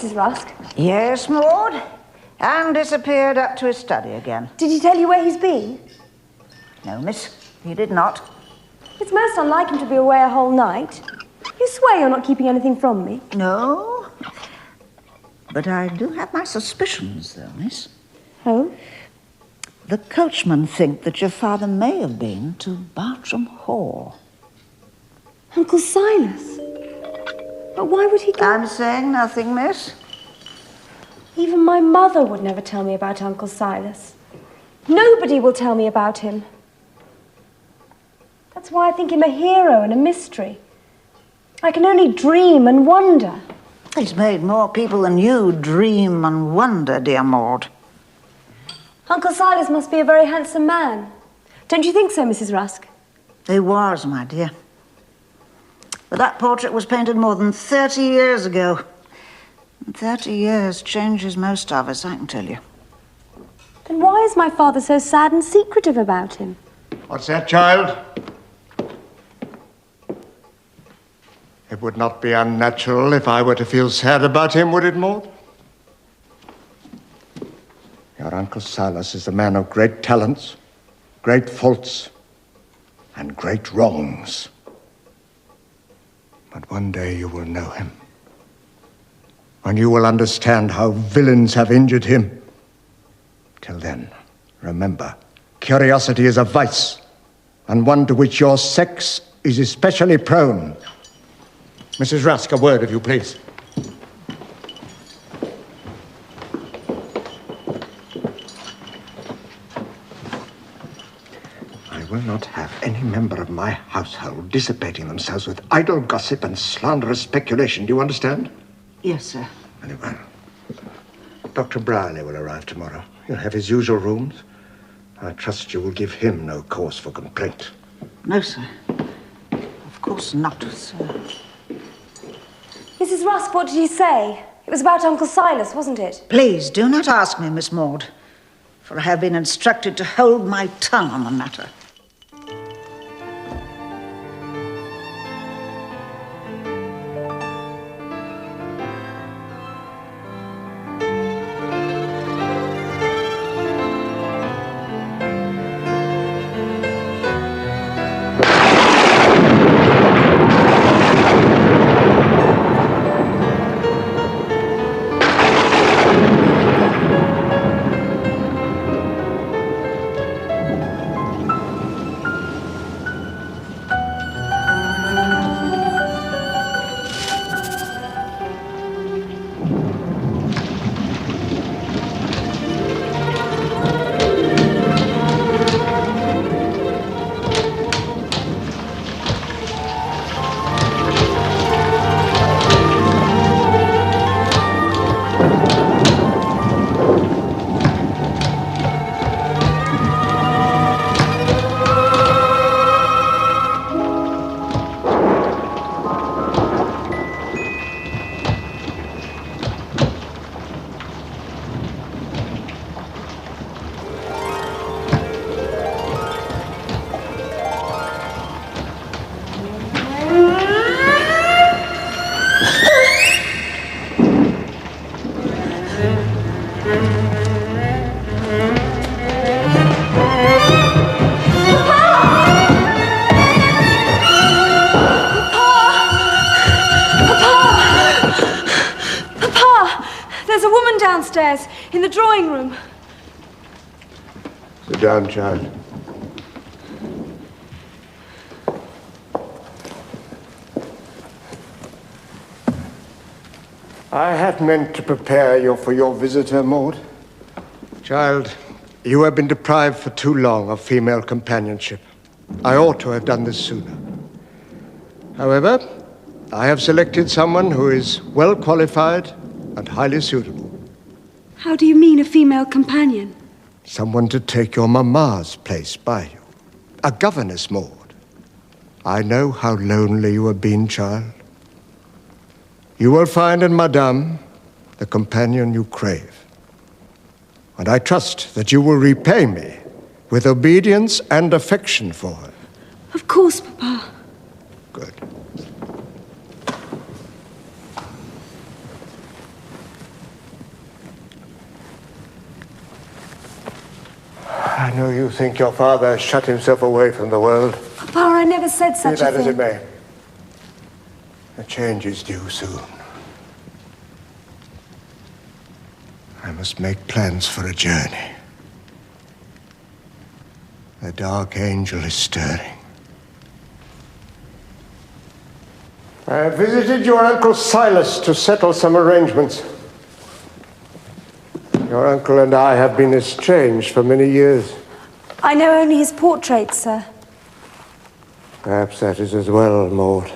Mrs. Rusk? Yes, Maude. And disappeared up to his study again. Did he tell you where he's been? No, miss, he did not. It's most unlike him to be away a whole night. You swear you're not keeping anything from me? No. But I do have my suspicions, though, miss. Oh? The coachmen think that your father may have been to Bartram Hall. Uncle Silas? But why would he go? I'm saying nothing, miss. Even my mother would never tell me about Uncle Silas. Nobody will tell me about him. That's why I think him a hero and a mystery. I can only dream and wonder. He's made more people than you dream and wonder, dear Maude. Uncle Silas must be a very handsome man. Don't you think so, Mrs. Rusk? He was, my dear. But that portrait was painted more than 30 years ago. And 30 years changes most of us, I can tell you. Then why is my father so sad and secretive about him? What's that, child? It would not be unnatural if I were to feel sad about him, would it, Maude? Your Uncle Silas is a man of great talents, great faults, and great wrongs. But one day you will know him. And you will understand how villains have injured him. Till then, remember, curiosity is a vice, and one to which your sex is especially prone. Mrs. Rusk, a word, if you please. I will not have any member of my household dissipating themselves with idle gossip and slanderous speculation. Do you understand? Yes, sir. Very well. Dr. Brierley will arrive tomorrow. He'll have his usual rooms. I trust you will give him no cause for complaint. No, sir. Of course not, sir. Mrs. Rusk, what did he say? It was about Uncle Silas, wasn't it? Please do not ask me, Miss Maude, for I have been instructed to hold my tongue on the matter. Downstairs, in the drawing room. Sit down, child. I had meant to prepare you for your visitor, Maude. Child, you have been deprived for too long of female companionship. I ought to have done this sooner. However, I have selected someone who is well qualified and highly suitable. How do you mean a female companion? Someone to take your mamma's place by you. A governess, Maude. I know how lonely you have been, child. You will find in Madame the companion you crave. And I trust that you will repay me with obedience and affection for her. Of course, Papa. Good. I know you think your father has shut himself away from the world. Papa, I never said such a thing. Be that as it may, a change is due soon. I must make plans for a journey. The dark angel is stirring. I have visited your Uncle Silas to settle some arrangements. Your uncle and I have been estranged for many years. I know only his portrait, sir. Perhaps that is as well, Maude.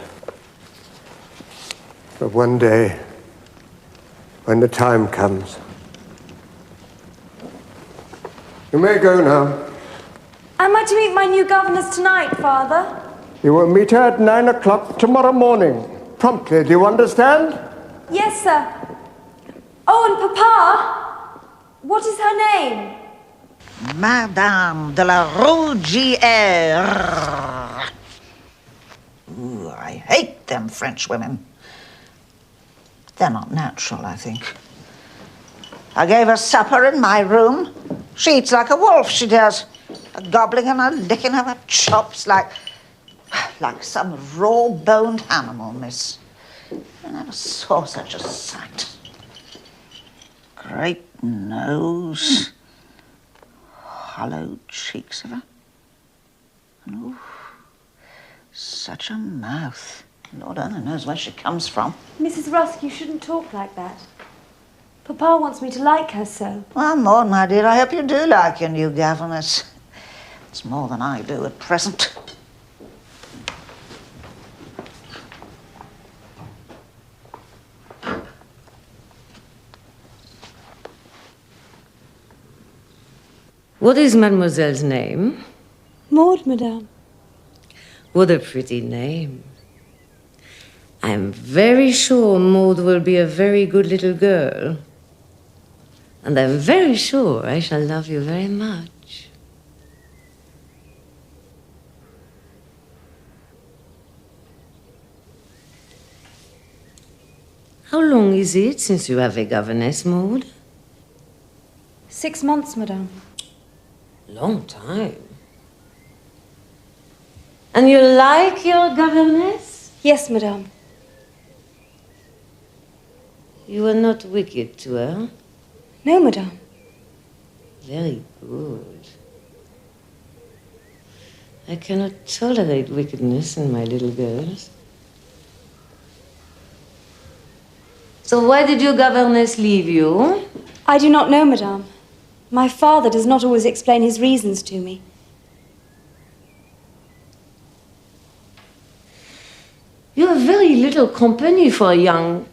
But one day, when the time comes... You may go now. Am I to meet my new governess tonight, Father? You will meet her at 9 o'clock tomorrow morning. Promptly, do you understand? Yes, sir. Oh, and Papa! What is her name? Madame de la Rougière. Ooh, I hate them French women. They're not natural, I think. I gave her supper in my room. She eats like a wolf, she does. A gobbling and a licking of her chops like some raw-boned animal, miss. I never saw such a sight. Great nose, hollow cheeks of her, and ooh, such a mouth. Lord only knows where she comes from. Mrs. Rusk, you shouldn't talk like that. Papa wants me to like her so. Well, Maude, my dear, I hope you do like your new governess. It's more than I do at present. What is mademoiselle's name? Maude, madame. What a pretty name. I'm very sure Maude will be a very good little girl. And I'm very sure I shall love you very much. How long is it since you have a governess, Maude? 6 months, madame. Long time. And you like your governess? Yes, madame. You were not wicked to her? No, madame. Very good. I cannot tolerate wickedness in my little girls. So why did your governess leave you? I do not know, madame. My father does not always explain his reasons to me. You have very little company for a young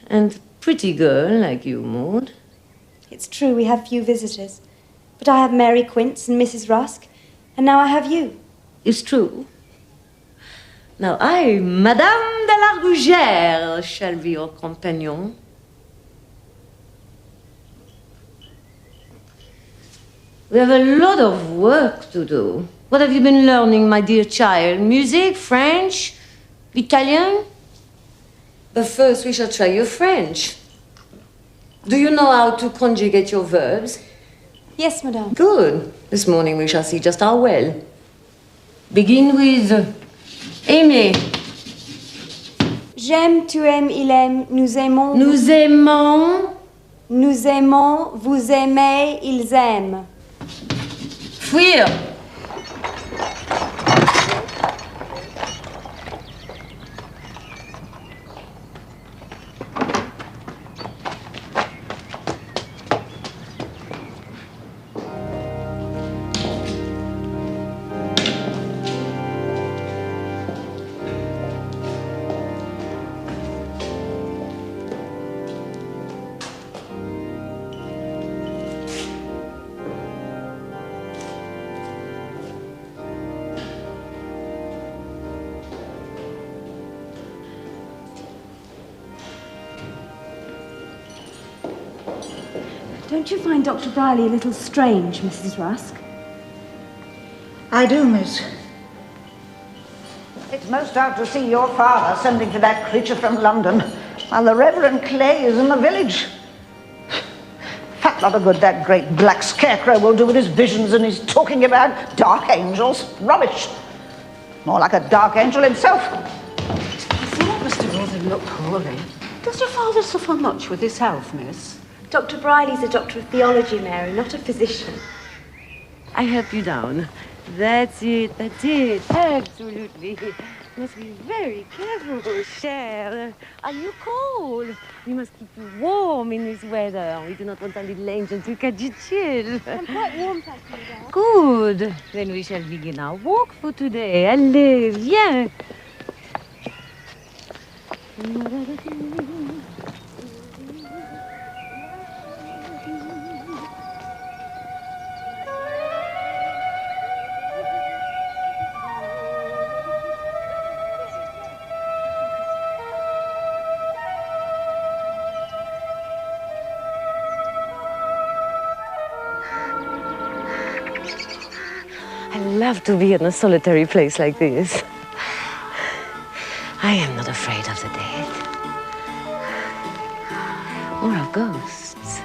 and pretty girl like you, Maude. It's true, we have few visitors. But I have Mary Quince and Mrs. Rusk, and now I have you. It's true. Now I, Madame de la Rougère, shall be your companion. We have a lot of work to do. What have you been learning, my dear child? Music, French, Italian? But first we shall try your French. Do you know how to conjugate your verbs? Yes, madame. Good. This morning we shall see just how well. Begin with aimer. J'aime, tu aimes, il aime, nous aimons. Nous aimons. Nous aimons, vous aimez, ils aiment. Fuir. Don't you find Dr. Briley a little strange, Mrs. Rusk? I do, miss. It's most odd to see your father sending for that creature from London while the Reverend Clay is in the village. Fat Lot of good that great black scarecrow will do with his visions and his talking about dark angels. Rubbish. More like a dark angel himself. I thought Mr. Roth had looked poorly. Does your father suffer much with his health, miss? Dr. Briley's a doctor of theology, Mary, not a physician. I help you down. That's it, absolutely. Must be very careful, Cher. Are you cold? We must keep you warm in this weather. We do not want our little angel to catch a chill. I'm quite warm, thank you, Dad. Good. Then we shall begin our walk for today. Allez, viens. I love to be in a solitary place like this. I am not afraid of the dead. Or of ghosts.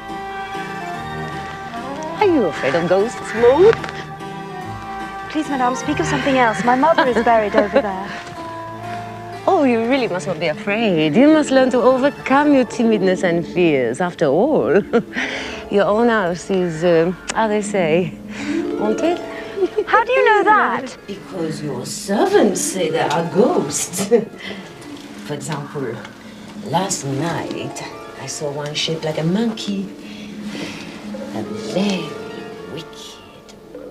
Are you afraid of ghosts, Maude? Please, Madame, speak of something else. My mother is buried over there. Oh, you really must not be afraid. You must learn to overcome your timidness and fears. After all, your own house is, how they say, haunted. How do you know that? Because your servants say there are ghosts. For example, last night I saw one shaped like a monkey. A very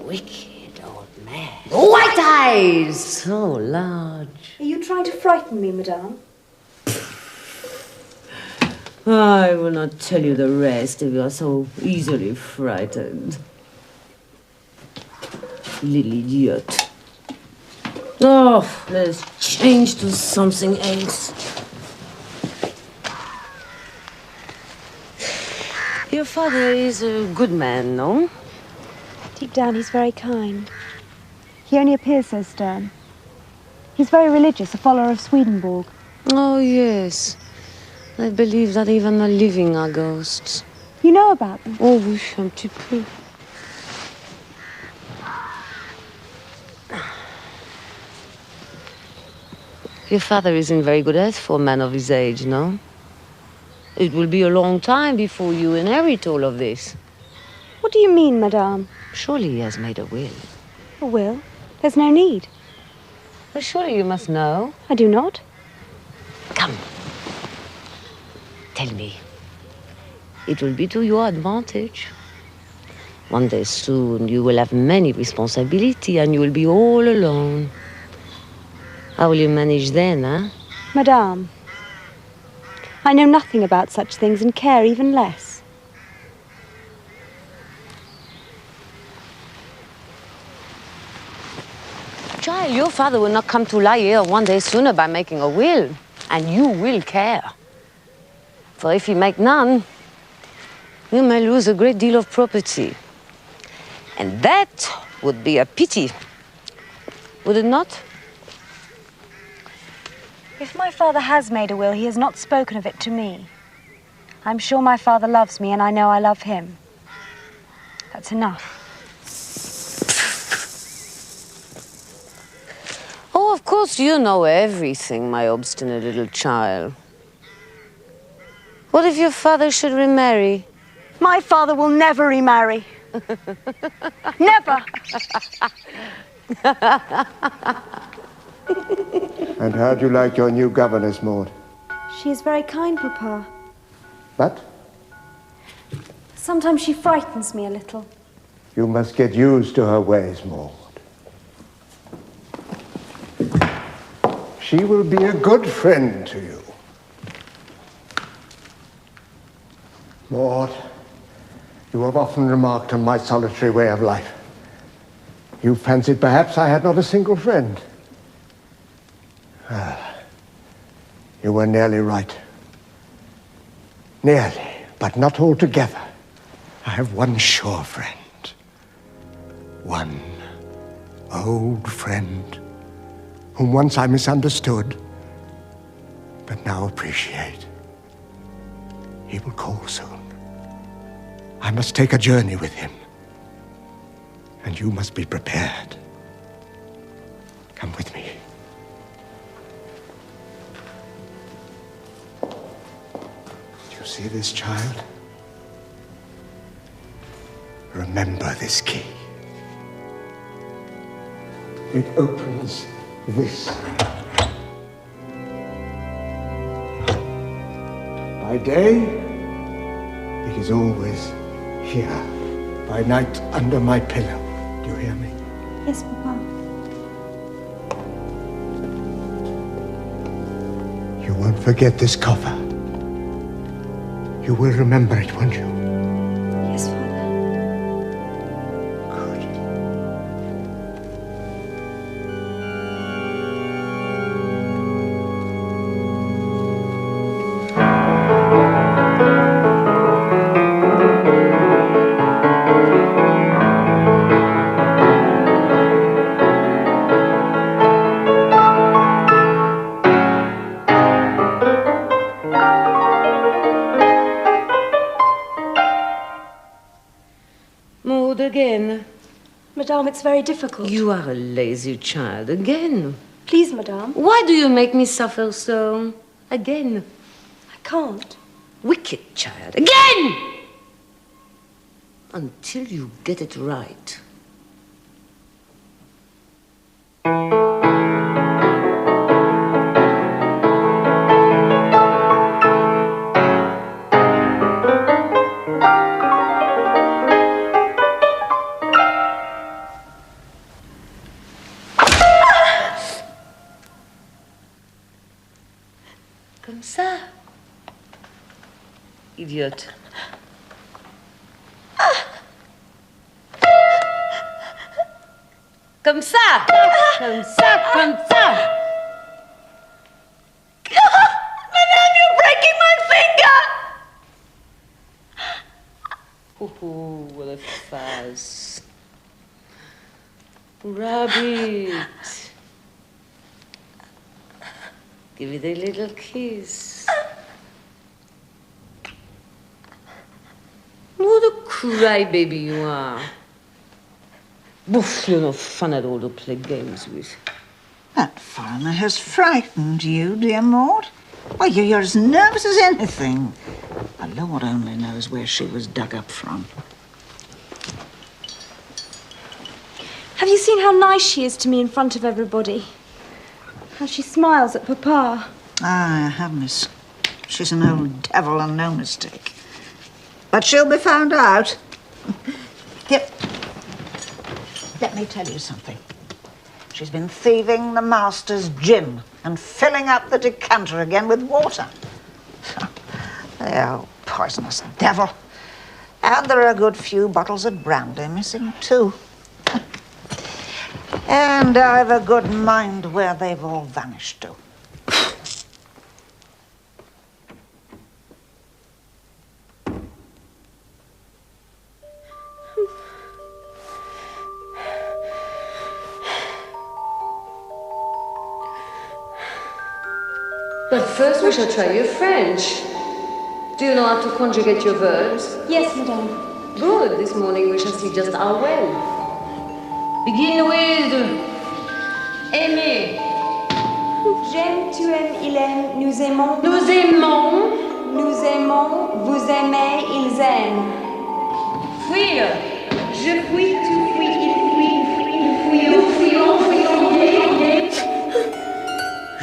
wicked old man. White eyes! So large. Are you trying to frighten me, Madame? I will not tell you the rest if you are so easily frightened. Little idiot. Oh, let's change to something else. Your father is a good man, no? Deep down, he's very kind. He only appears so stern. He's very religious, a follower of Swedenborg. Oh, yes. I believe that even the living are ghosts. You know about them? Oh, oui, un petit peu. Your father is in very good health for a man of his age, no? It will be a long time before you inherit all of this. What do you mean, Madame? Surely he has made a will. A will? There's no need. But surely you must know. I do not. Come. Tell me. It will be to your advantage. One day soon you will have many responsibility and you will be all alone. How will you manage then, huh? Madame, I know nothing about such things and care even less. Child, your father will not come to lie here one day sooner by making a will, and you will care. For if he make none, you may lose a great deal of property. And that would be a pity, would it not? If my father has made a will, he has not spoken of it to me. I'm sure my father loves me, and I know I love him. That's enough. Oh, of course you know everything, my obstinate little child. What if your father should remarry? My father will never remarry. Never. And how do you like your new governess, Maude? She is very kind, Papa. But Sometimes she frightens me a little. you must get used to her ways, Maude. She will be a good friend to you. Maude, you have often remarked on my solitary way of life. You fancied perhaps I had not a single friend. You were nearly right. Nearly, but not altogether. I have one sure friend. One old friend whom once I misunderstood, but now appreciate. He will call soon. I must take a journey with him. And you must be prepared. Come with me. Do you see this child? Remember this key. It opens this. By day, it is always here. By night, under my pillow. Do you hear me? Yes, Papa. You won't forget this coffer. You will remember it, won't you? Yes, Father. Good. Maude, again. Madame, it's very difficult. You are a lazy child. Again. Please, Madame. Why do you make me suffer so? Again. I can't. Wicked child. Again! Until you get it right. Comme ça. Idiote. Comme ça. Comme ça, comme ça. Madame, you're breaking my finger! Oh, what a fuss. Rub it. Give it a little kiss. What a crybaby you are. Boof, you're no fun at all to play games with. That foreigner has frightened you, dear Maude. Why, you're as nervous as anything. The Lord only knows where she was dug up from. Have you seen how nice she is to me in front of everybody? How she smiles at Papa. Ah, I have, miss. She's an old devil and no mistake. But she'll be found out. Here, let me tell you something. She's been thieving the master's gin and filling up the decanter again with water. The old poisonous devil. And there are a good few bottles of brandy missing, too. And I've a good mind where they've all vanished to. But first we shall try your French. Do you know how to conjugate your verbs? Yes, Madame. Good. This morning we shall see just how well. Begin with aimer. J'aime, tu aimes, il aime, nous aimons. Nous aimons. Nous aimons, vous aimez, ils aiment. Fuir. Je fuis, tu fuis, il fuit, nous fuyons, fuyons, fuyons.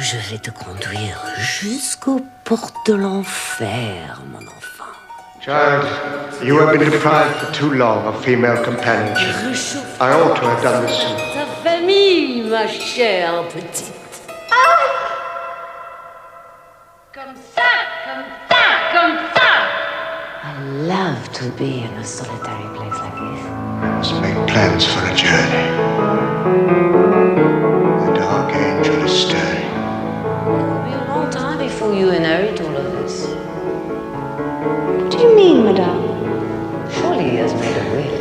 Je vais te conduire jusqu'aux portes de l'enfer, mon enfant. Child, you have been deprived for too long of female companionship. I ought to have done this sooner. Ta famille, ma chère petite. Comme ça, comme ça, comme ça. I love to be in a solitary place like this. Let's make plans for a journey. The dark angel is stirring. It will be a long time before you inherit all of this. What do you mean, Madame? Surely he has made a will.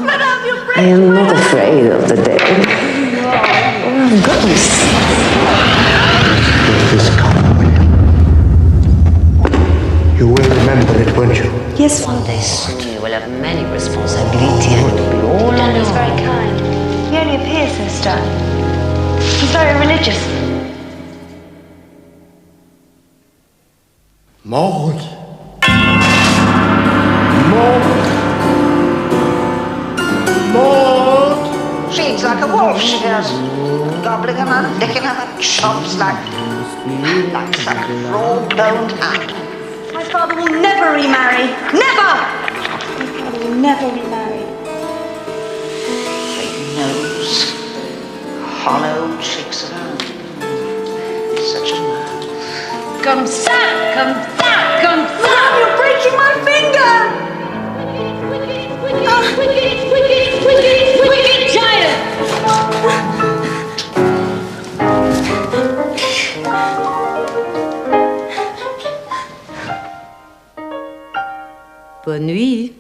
Madame, you're I breaking am not afraid of the dead. Or of ghosts. This copper, will you? You will remember handle it, won't you? Yes, One Father. day soon you will have many responsibilities and it will be all on Daddy's your very own. kind. He only appears so stern. He's very religious. Maude! Maude! Maude! She eats like a wolf, she does. Gobbling them and licking them and chops like some raw-boned hound. My father will never remarry. Never! My father will never remarry. Big nose, hollow cheeks of her. Such a mouth. Come ça, come ça, come ça! Mom, you're breaking my finger! Wicked child! Bonne nuit,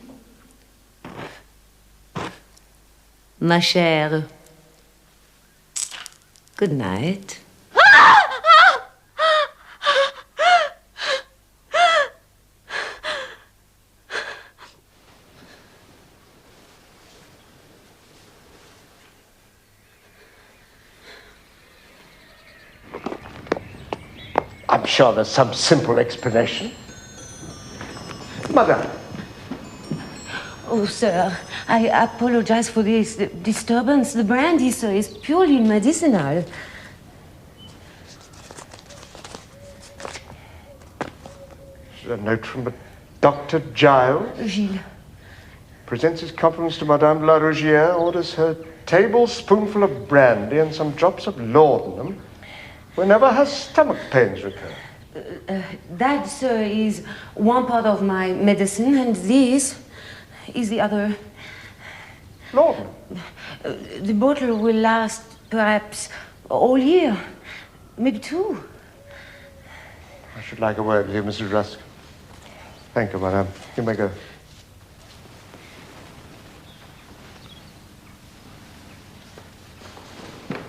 ma chère. Good night. I'm sure there's some simple explanation. Mother. Oh, sir, I apologize for this disturbance. The brandy, sir, is purely medicinal. A note from Dr. Giles. Gilles. Presents his compliments to Madame la Rougière, orders her tablespoonful of brandy and some drops of laudanum whenever her stomach pains recur. That, sir, is one part of my medicine, and this is the other. Laudanum? The bottle will last perhaps all year, maybe two. I should like a word with you, Mrs. Rusk. Thank you, madame. You may go.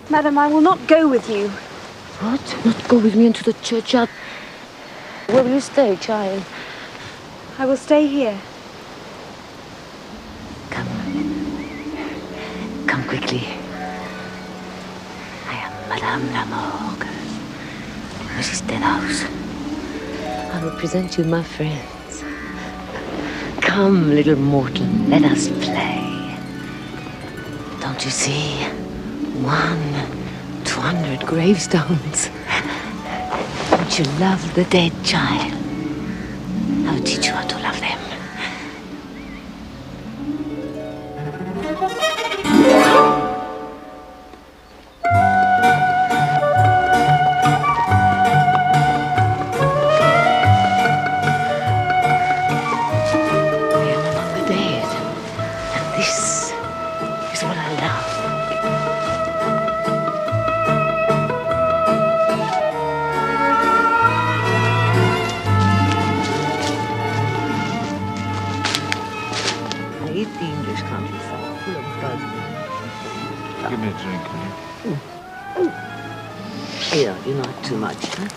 Madam, I will not go with you. What? Not go with me into the churchyard? Where will you stay, child? I will stay here. Come. Come quickly. I am Madame la Morgue, Mrs. Deadhouse. I will present you my friends. Come, little mortal, let us play. Don't you see? 200 gravestones. Don't you love the dead, child? I'll teach you how to love them. I am among the dead, and this is what I love. I hate the English countryside, full of bugs. Give me a drink, will you? Here, you're not too much, huh?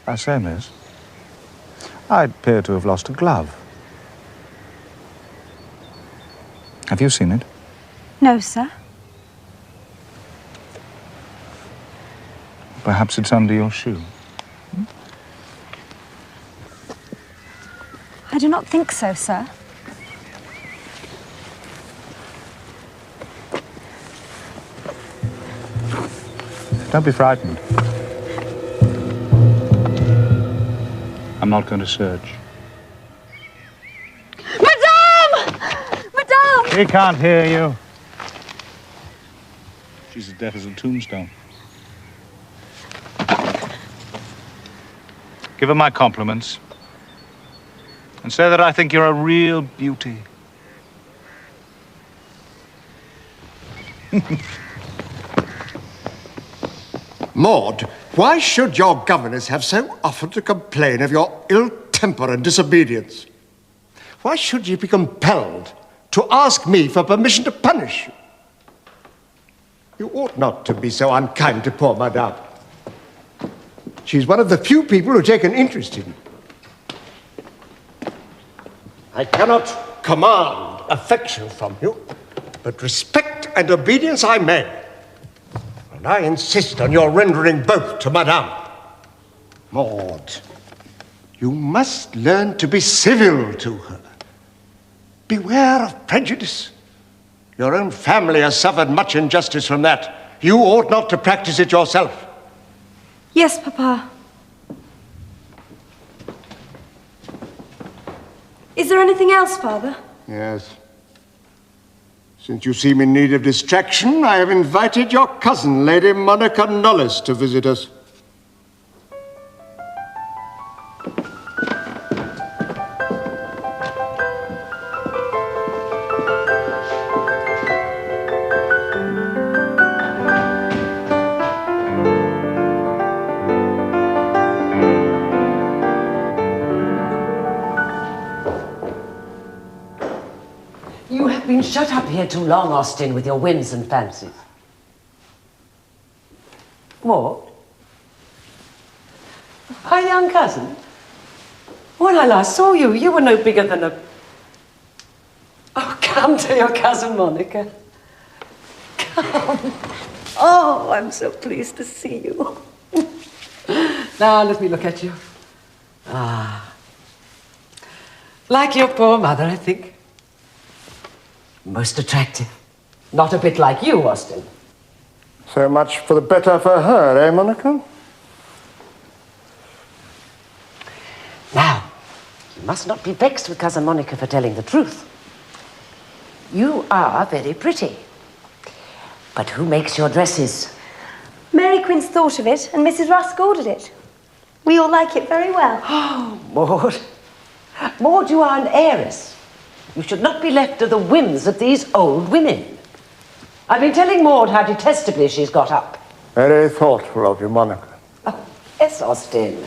I say, miss, I appear to have lost a glove. Have you seen it? No, sir. Perhaps it's under your shoe. I do not think so, sir. Don't be frightened. I'm not going to search. Madame! Madame! She can't hear you. She's as deaf as a tombstone. Give her my compliments. And say that I think you're a real beauty. Maude, why should your governess have so often to complain of your ill temper and disobedience? Why should you be compelled to ask me for permission to punish you? You ought not to be so unkind to poor Madame. She's one of the few people who take an interest in you. I cannot command affection from you, but respect and obedience I may. And I insist on your rendering both to Madame. Maude, you must learn to be civil to her. Beware of prejudice. Your own family has suffered much injustice from that. You ought not to practice it yourself. Yes, Papa. Is there anything else, Father? Yes. Since you seem in need of distraction, I have invited your cousin, Lady Monica Knollys, to visit us. You have been shut up here too long, Austin, with your whims and fancies. What? My young cousin? When I last saw you, you were no bigger than a... Oh, come to your cousin Monica. Come. Oh, I'm so pleased to see you. Now, let me look at you. Ah. Like your poor mother, I think. Most attractive. Not a bit like you, Austin. So much for the better for her, eh, Monica? Now, you must not be vexed with Cousin Monica for telling the truth. You are very pretty. But who makes your dresses? Mary Quince thought of it, and Mrs. Rusk ordered it. We all like it very well. Oh, Maude. Maude, you are an heiress. You should not be left to the whims of these old women. I've been telling Maude how detestably she's got up. Very thoughtful of you, Monica. Oh, yes, Austin.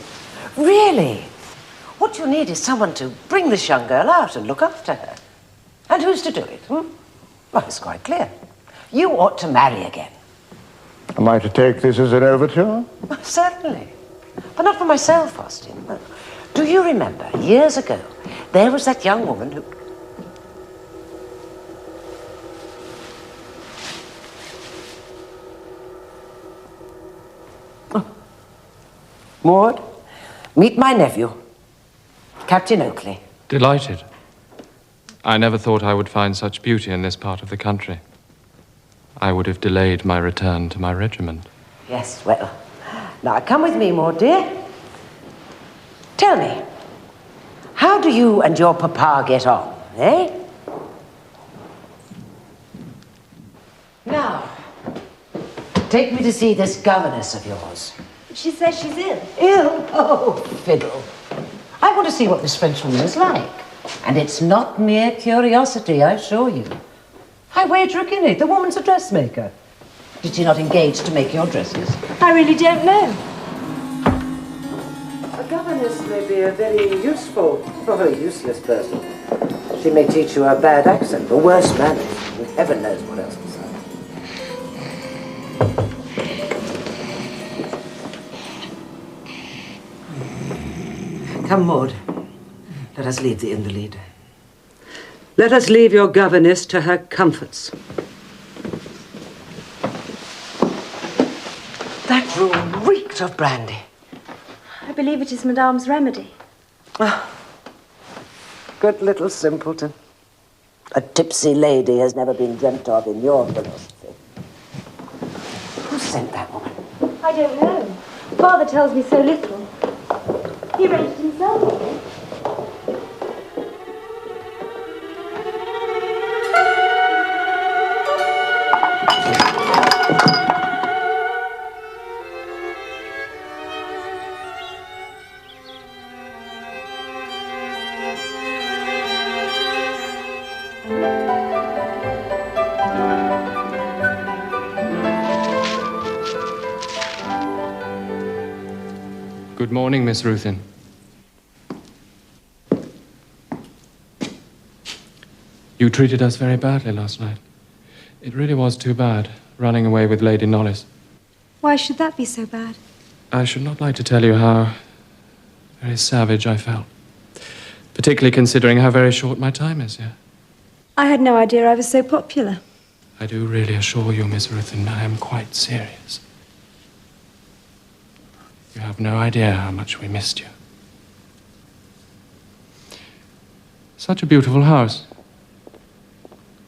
Really? What you need is someone to bring this young girl out and look after her. And who's to do it? Well, it's quite clear. You ought to marry again. Am I to take this as an overture? Well, certainly. But not for myself, Austin. Do you remember, years ago, there was that young woman who... Maude, meet my nephew, Captain Oakley. Delighted. I never thought I would find such beauty in this part of the country. I would have delayed my return to my regiment. Yes, well, now come with me, Maude, dear. Tell me, how do you and your papa get on, eh? Now, take me to see this governess of yours. She says she's ill. Ill? Oh, fiddle. I want to see what this Frenchwoman is like. And it's not mere curiosity, I assure you. I wager a guinea. The woman's a dressmaker. Did she not engage to make your dresses? I really don't know. A governess may be a very useful or a useless person. She may teach you a bad accent or worse manners. And heaven knows what else besides. Come, Maude. Let us leave the invalid. Let us leave your governess to her comforts. That room reeked of brandy. I believe it is Madame's remedy. Oh, good little simpleton. A tipsy lady has never been dreamt of in your philosophy. Who sent that woman? I don't know. Father tells me so little. He rented himself, I think. Good morning, Miss Ruthin. You treated us very badly last night. It really was too bad, running away with Lady Knollys. Why should that be so bad? I should not like to tell you how very savage I felt, particularly considering how very short my time is here. I had no idea I was so popular. I do really assure you, Miss Ruthin, I am quite serious. You have no idea how much we missed you. Such a beautiful house.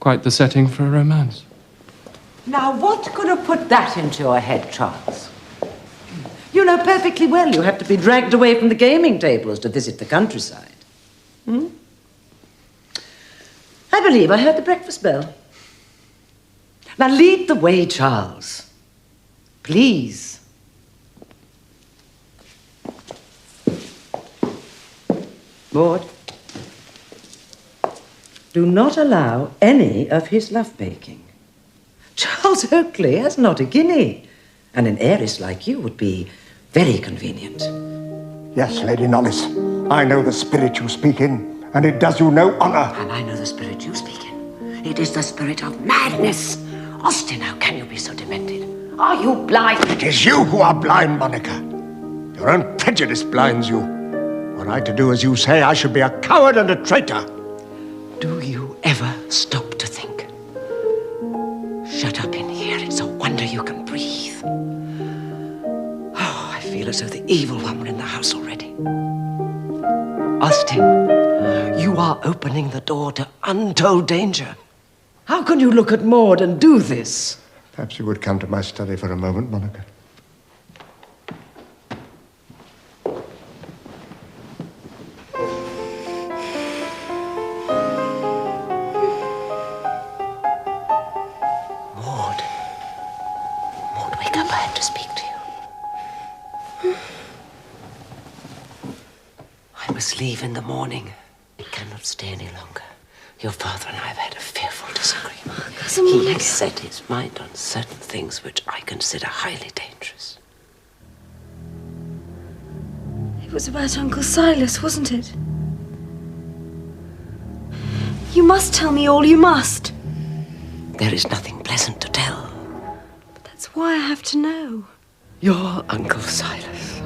Quite the setting for a romance. Now, what could have put that into your head, Charles? You know perfectly well you have to be dragged away from the gaming tables to visit the countryside. Hmm? I believe I heard the breakfast bell. Now, lead the way, Charles. Please. Maude, do not allow any of his love-making. Charles Oakley has not a guinea, and an heiress like you would be very convenient. Yes, Lady Knollys, I know the spirit you speak in, and it does you no honor. And I know the spirit you speak in. It is the spirit of madness. Austin, how can you be so demented? Are you blind? It is you who are blind, Monica. Your own prejudice blinds you. Were I to do as you say, I should be a coward and a traitor. Do you ever stop to think? Shut up in here. It's a wonder you can breathe. Oh, I feel as though the evil one were in the house already. Austin, you are opening the door to untold danger. How can you look at Maude and do this? Perhaps you would come to my study for a moment, Monica. Maude, wake up. I have to speak to you. I must leave in the morning. I cannot stay any longer. Your father and I have had a fearful disagreement. He has set his mind on certain things which I consider highly dangerous. It was about Uncle Silas, wasn't it? You must tell me all, you must. There is nothing pleasant to tell. But that's why I have to know. Your Uncle Silas.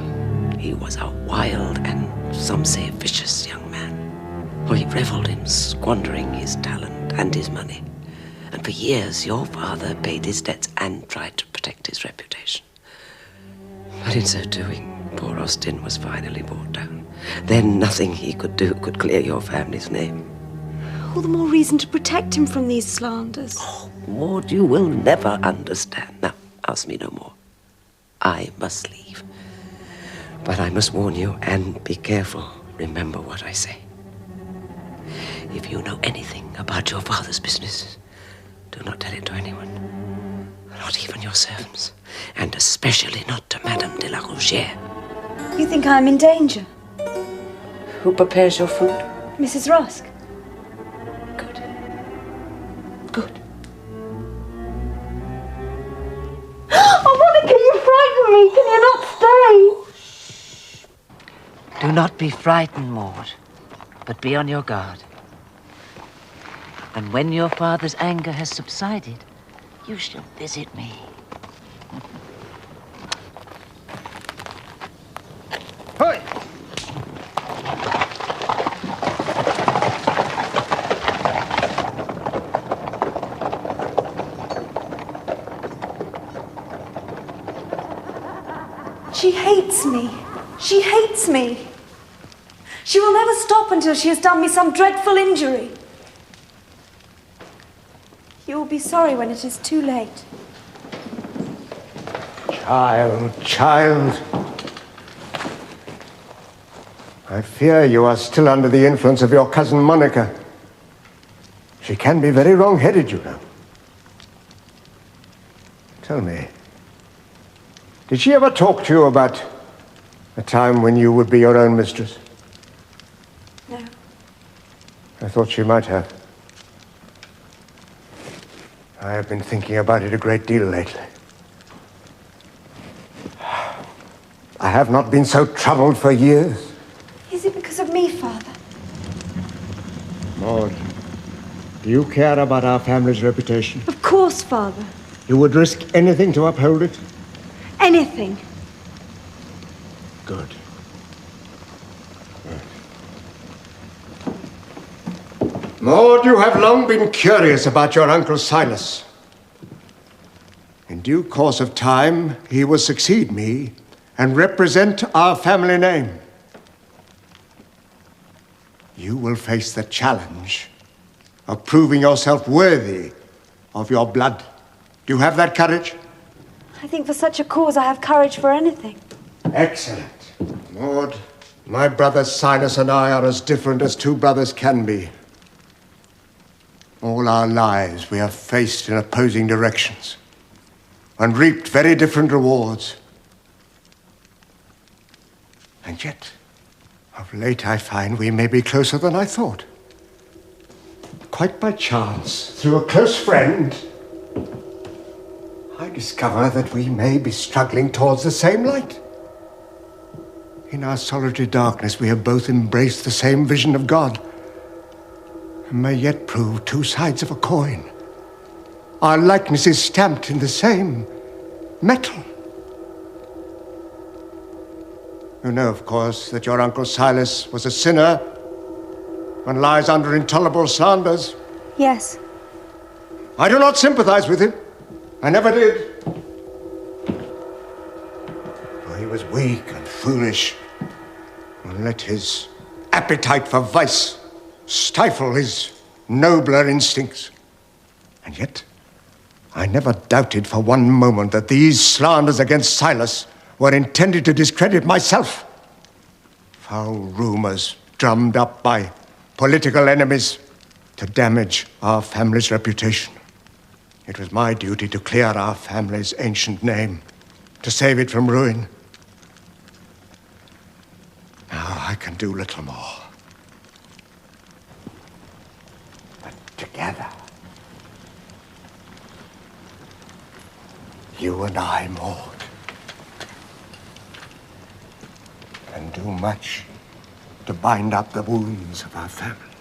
He was a wild and, some say, vicious young man. For he reveled in squandering his talent and his money. And for years your father paid his debts and tried to protect his reputation. But in so doing, poor Austin was finally brought down. Then nothing he could do could clear your family's name. All the more reason to protect him from these slanders. Oh, Maude, you will never understand. Now, ask me no more. I must leave. But I must warn you, and be careful. Remember what I say. If you know anything about your father's business, do not tell it to anyone. Not even your servants. And especially not to Madame de la Rougère. You think I'm in danger? Who prepares your food? Mrs. Rusk. Good. Good. Oh, Monica, you frighten me. Can you not stay? Do not be frightened, Maude, but be on your guard. And when your father's anger has subsided, you shall visit me. Hoi! She hates me. She hates me. She will never stop until she has done me some dreadful injury. You will be sorry when it is too late. Child. I fear you are still under the influence of your cousin Monica. She can be very wrong-headed, you know. Tell me, did she ever talk to you about a time when you would be your own mistress? No. I thought she might have. I have been thinking about it a great deal lately. I have not been so troubled for years. Is it because of me, Father? Maude, do you care about our family's reputation? Of course, Father. You would risk anything to uphold it? Anything. Good. Maude, you have long been curious about your Uncle Silas. In due course of time, he will succeed me and represent our family name. You will face the challenge of proving yourself worthy of your blood. Do you have that courage? I think for such a cause I have courage for anything. Excellent. Maude, my brother Silas and I are as different as two brothers can be. All our lives we have faced in opposing directions and reaped very different rewards. And yet, of late I find we may be closer than I thought. Quite by chance, through a close friend, I discover that we may be struggling towards the same light. In our solitary darkness, we have both embraced the same vision of God, and may yet prove two sides of a coin. Our likeness is stamped in the same metal. You know, of course, that your Uncle Silas was a sinner and lies under intolerable slanders. Yes. I do not sympathize with him. I never did. For he was weak and foolish and let his appetite for vice stifle his nobler instincts. And yet, I never doubted for one moment that these slanders against Silas were intended to discredit myself. Foul rumors drummed up by political enemies to damage our family's reputation. It was my duty to clear our family's ancient name, to save it from ruin. Now I can do little more. But together, you and I, Maude, can do much to bind up the wounds of our family.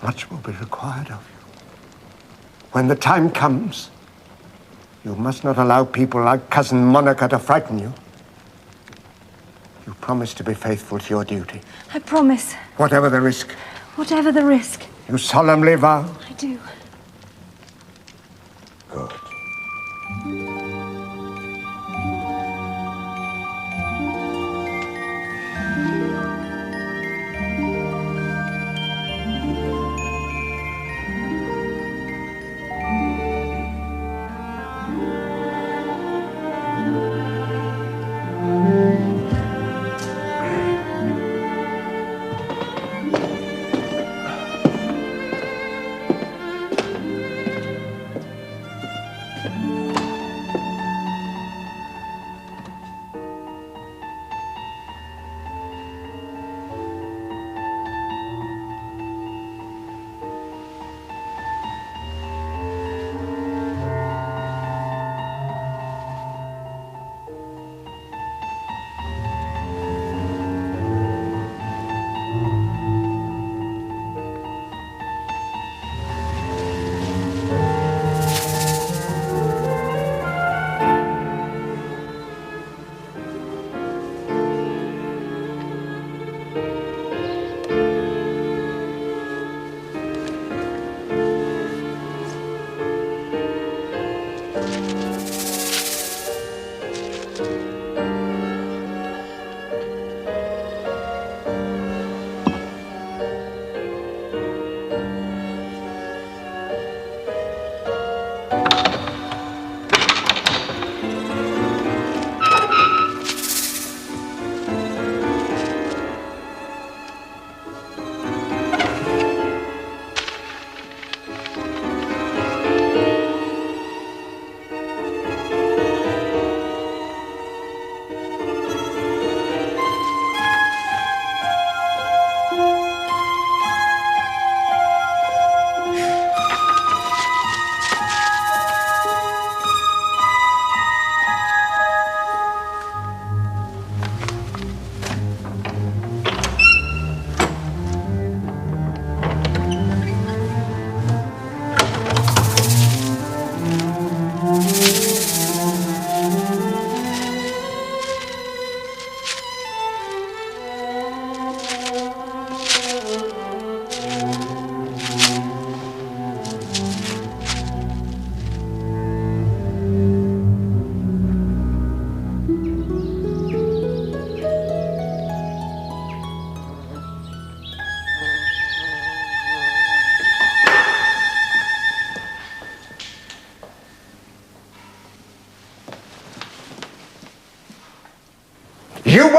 Much will be required of you. When the time comes, you must not allow people like Cousin Monica to frighten you. You promise to be faithful to your duty. I promise. Whatever the risk. Whatever the risk. You solemnly vow? I do. Good.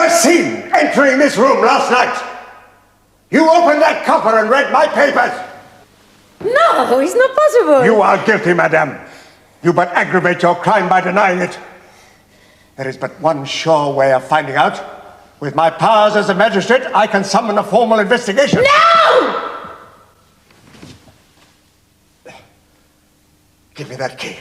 were seen entering this room last night. You opened that coffer and read my papers. No, it's not possible. You are guilty, madame. You but aggravate your crime by denying it. There is but one sure way of finding out. With my powers as a magistrate, I can summon a formal investigation. No! Give me that key.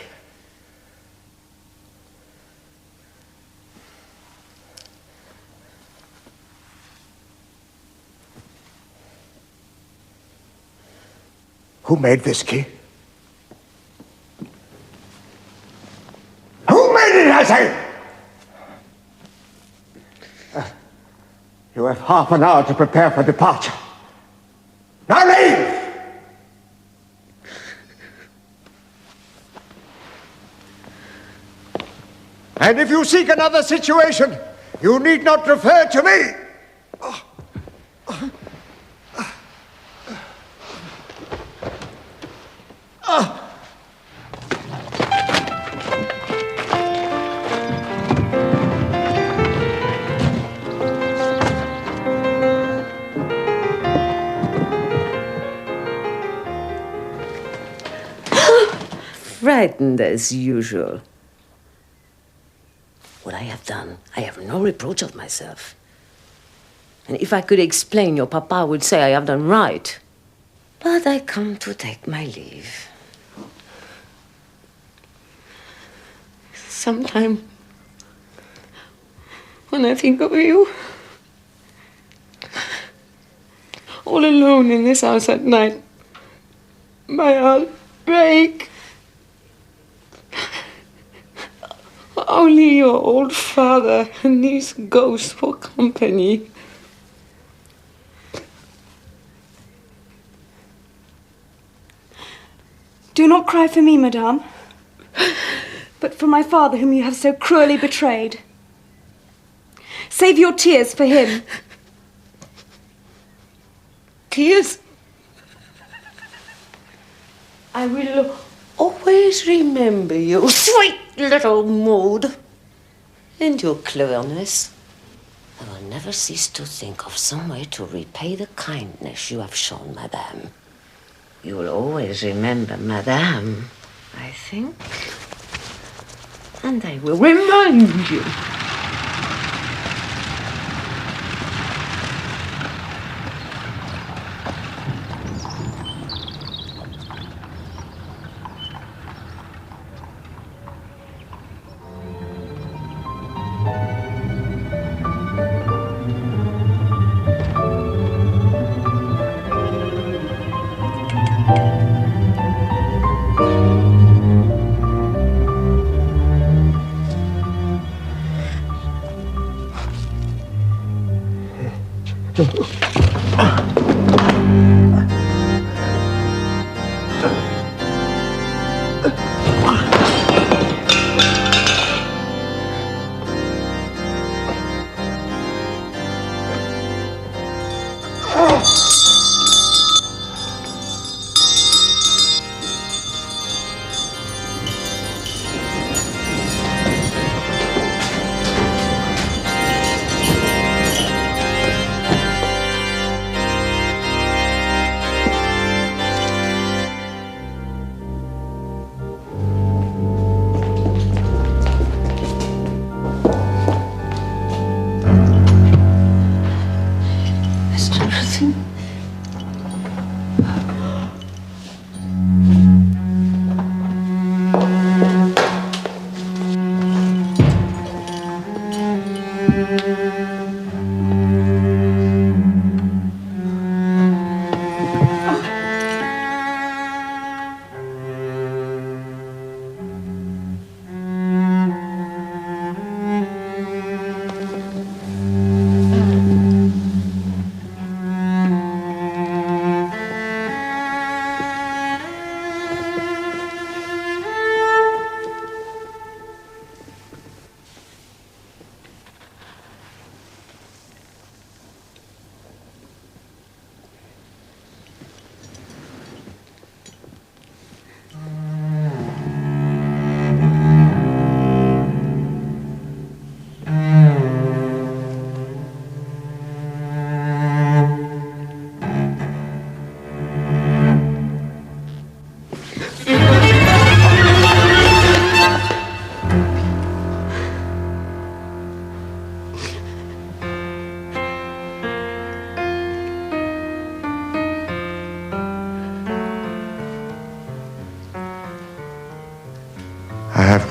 Who made this key? Who made it, I say? You have half an hour to prepare for departure. Now leave! And if you seek another situation, you need not refer to me. Frightened as usual. What I have done, I have no reproach of myself. And if I could explain, your papa would say I have done right. But I come to take my leave. Sometimes, when I think of you, all alone in this house at night, my heart breaks. Only your old father and these ghosts for company. Do not cry for me, madame, but for my father whom you have so cruelly betrayed. Save your tears for him. Tears? I will always remember you, sweet little Maude, and your cleverness. I will never cease to think of some way to repay the kindness you have shown, madame. You will always remember madame, I think. And I will remind you.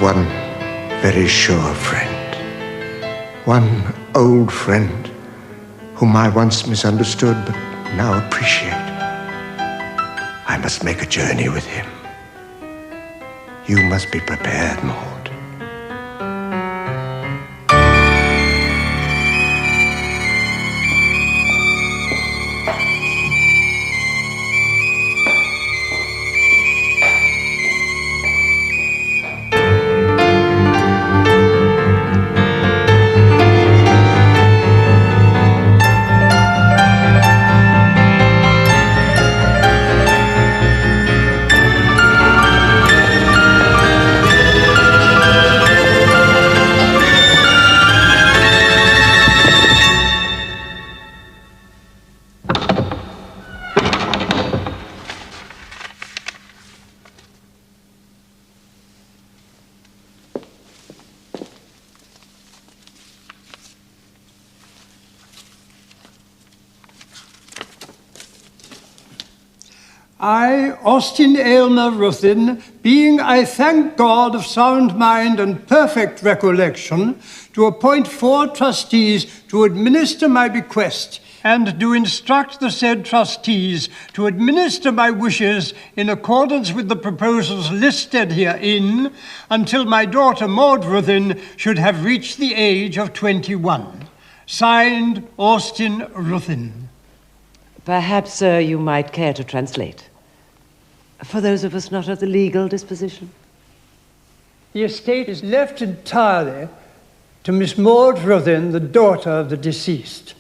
one very sure friend. One old friend whom I once misunderstood but now appreciate. I must make a journey with him. You must be prepared, Maude. I, Austin Aylmer Ruthyn, being, I thank God, of sound mind and perfect recollection, do appoint 4 trustees to administer my bequest, and do instruct the said trustees to administer my wishes in accordance with the proposals listed herein, until my daughter Maude Ruthyn should have reached the age of 21. Signed, Austin Ruthyn. Perhaps, sir, you might care to translate. For those of us not of the legal disposition. The estate is left entirely to Miss Maude Ruthyn, the daughter of the deceased.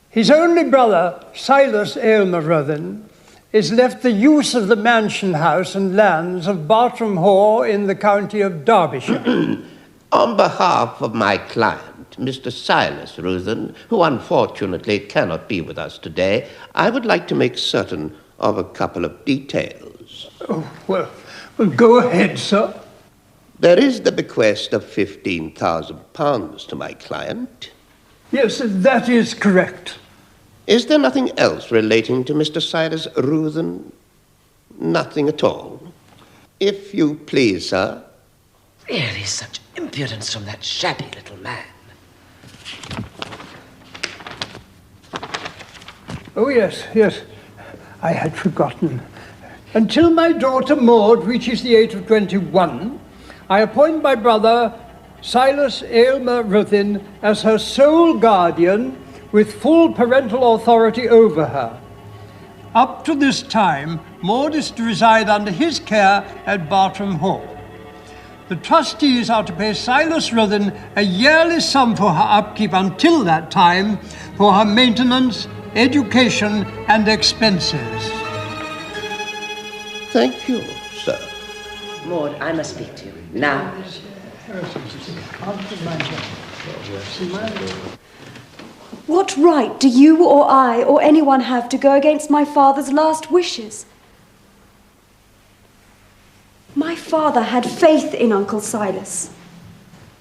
His only brother, Silas Aylmer Ruthyn, is left the use of the mansion house and lands of Bartram Hall in the county of Derbyshire. On behalf of my client, Mr. Silas Ruthyn, who unfortunately cannot be with us today, I would like to make certain of a couple of details. Oh, well, go ahead, sir. There is the bequest of £15,000 to my client. Yes, that is correct. Is there nothing else relating to Mr. Silas Ruthyn? Nothing at all? If you please, sir. Really, such impudence from that shabby little man. Oh, yes, yes. I had forgotten. Until my daughter Maude reaches the age of 21, I appoint my brother Silas Aylmer Ruthyn as her sole guardian with full parental authority over her. Up to this time, Maude is to reside under his care at Bartram Hall. The trustees are to pay Silas Ruthyn a yearly sum for her upkeep until that time, for her maintenance, education, and expenses. Thank you, sir. Maude, I must speak to you. Now. What right do you or I or anyone have to go against my father's last wishes? My father had faith in Uncle Silas.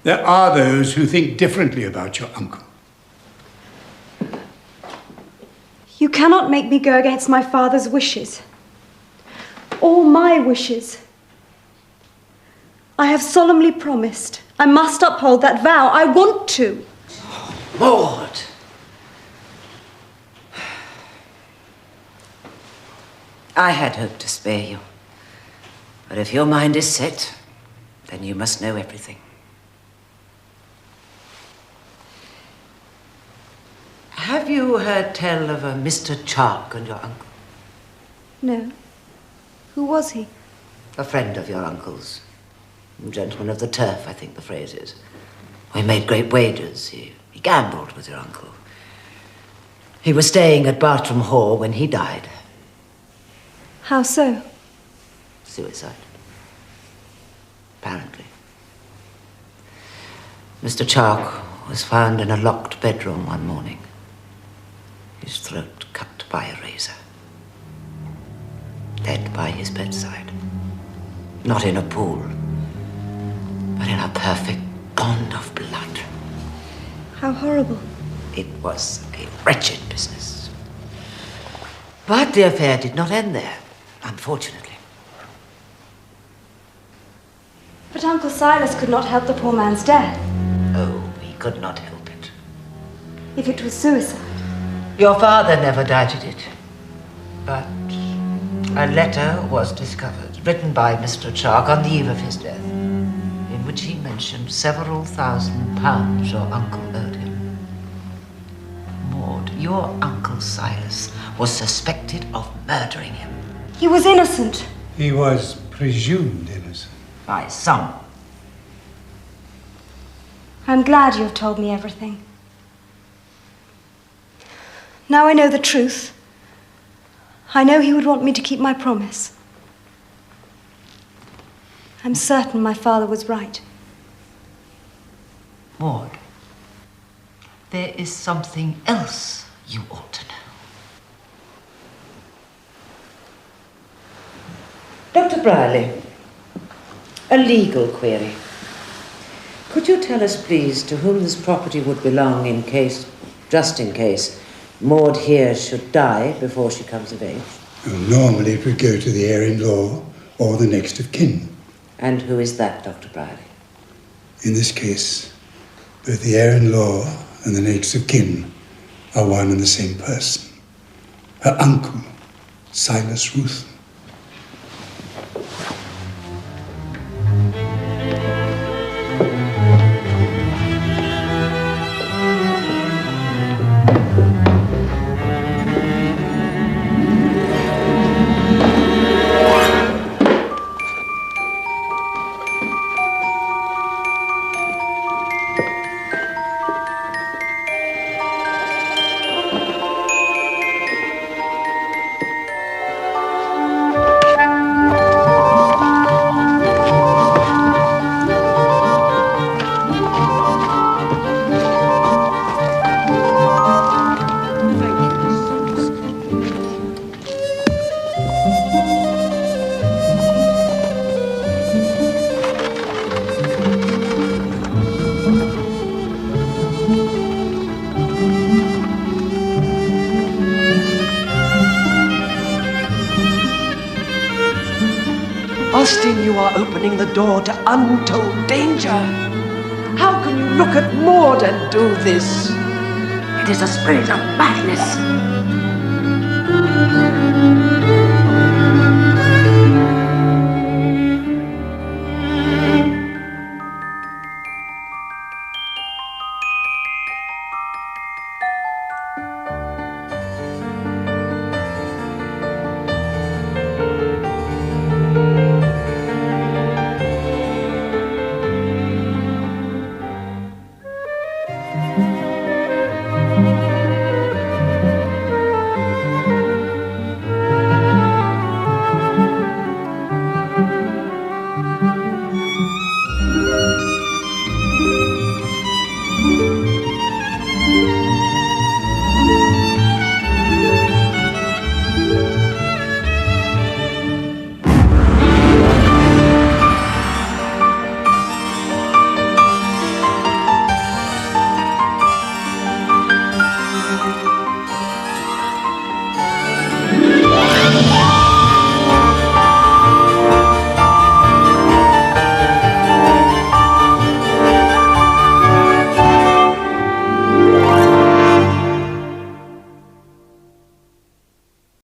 There are those who think differently about your uncle. You cannot make me go against my father's wishes. All my wishes. I have solemnly promised. I must uphold that vow. I want to. Maude! I had hoped to spare you. But if your mind is set, then you must know everything. Have you heard tell of a Mr. Chark and your uncle? No. Who was he? A friend of your uncle's. Gentleman of the turf, I think the phrase is. He made great wagers. He gambled with your uncle. He was staying at Bartram Hall when he died. How so? Suicide. Apparently. Mr. Chark was found in a locked bedroom one morning. His throat cut by a razor. Dead by his bedside. Not in a pool, but in a perfect pond of blood. How horrible. It was a wretched business. But the affair did not end there, unfortunately. But Uncle Silas could not help the poor man's death. Oh, he could not help it. If it was suicide. Your father never doubted it. But a letter was discovered, written by Mr. Chark on the eve of his death, in which he mentioned several £1,000 your uncle owed him. Maude, your Uncle Silas was suspected of murdering him. He was innocent. He was presumed innocent. By some. I'm glad you have told me everything. Now I know the truth. I know he would want me to keep my promise. I'm certain my father was right. Maude, there is something else you ought to know. Dr. Brierley, a legal query. Could you tell us, please, to whom this property would belong in case, just in case, Maude here should die before she comes of age? Well, normally it would go to the heir-in-law or the next of kin. And who is that, Dr. Brierley? In this case, both the heir-in-law and the next of kin are one and the same person. Her uncle, Silas Ruth. Austin, you are opening the door to untold danger. How can you look at Maude and do this? It is a spirit of madness.